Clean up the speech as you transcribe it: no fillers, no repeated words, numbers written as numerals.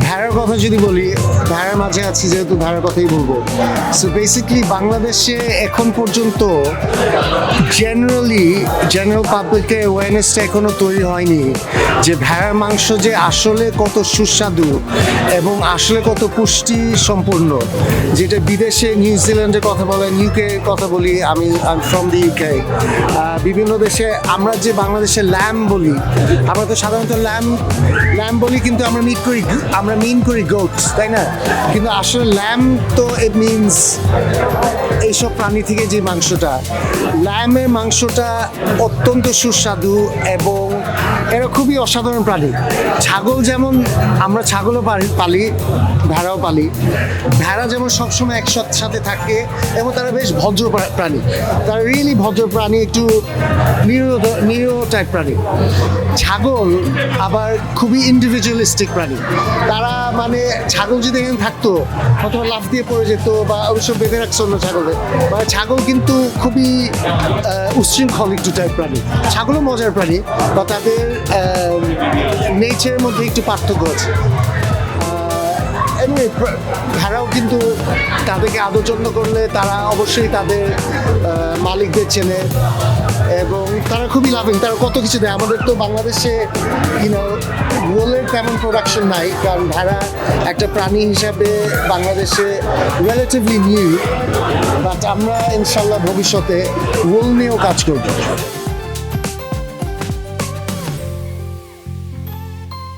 ভেড়ার কথা যদি বলি, ভেড়ার মাঝে আছি যেহেতু ভেড়ার কথাই বলবো। সো বেসিকলি বাংলাদেশে এখন পর্যন্ত জেনারেল পাবলিকের অ্যাওয়ারনেসটা এখনো তৈরি হয়নি যে ভেড়ার মাংস যে আসলে কত সুস্বাদু এবং আসলে কত পুষ্টি সম্পূর্ণ, যেটা বিদেশে নিউজিল্যান্ডের কথা বলেন, ইউকে কথা বলি, আমি ফ্রম দি ইউকে, বিভিন্ন দেশে আমরা যে বাংলাদেশে ল্যাম্ব বলি, আমরা তো সাধারণত ল্যাম্ব বলি কিন্তু আমরা মিন করি গোটস, তাই না? কিন্তু আসলে ল্যাম্ব তো ইট মিনস এইসব প্রাণী থেকে যে মাংসটা, ল্যামের মাংসটা অত্যন্ত সুস্বাদু এবং এরা খুবই অসাধারণ প্রাণী। ছাগল যেমন, আমরা ছাগলও পালি, ভেড়াও পালি। ভেড়া যেমন সবসময় একসাথে থাকে এবং তারা বেশ ভদ্র প্রাণী, তারা রিয়েলি ভদ্র প্রাণী, একটু নিরীহ টাইপ প্রাণী। ছাগল আবার খুবই ইন্ডিভিজুয়ালিস্টিক প্রাণী, তারা মানে ছাগল যদি এখানে থাকতো অথবা লাফ দিয়ে পড়ে যেত বা অবশ্য বেঁধে রাখছে অন্য ছাগলে, মানে ছাগল কিন্তু খুবই উচ্ছৃঙ্খল একটু টাইপ প্রাণী। ছাগলও মজার প্রাণী বা তাদের নেচারের মধ্যে একটু পার্থক্য আছে। এমনি ভেড়াও কিন্তু তাদেরকে আদর যত্ন করলে তারা অবশ্যই তাদের মালিকদের চেনে এবং তারা খুবই লাভিং, তারা কত কিছু দেয়। আমাদের তো বাংলাদেশে ওলের তেমন প্রোডাকশন নাই, কারণ ভেড়া একটা প্রাণী হিসাবে বাংলাদেশে রিলেটিভলি নিউ, বাট আমরা ইনশাল্লাহ ভবিষ্যতে ওল নিয়েও কাজ করব।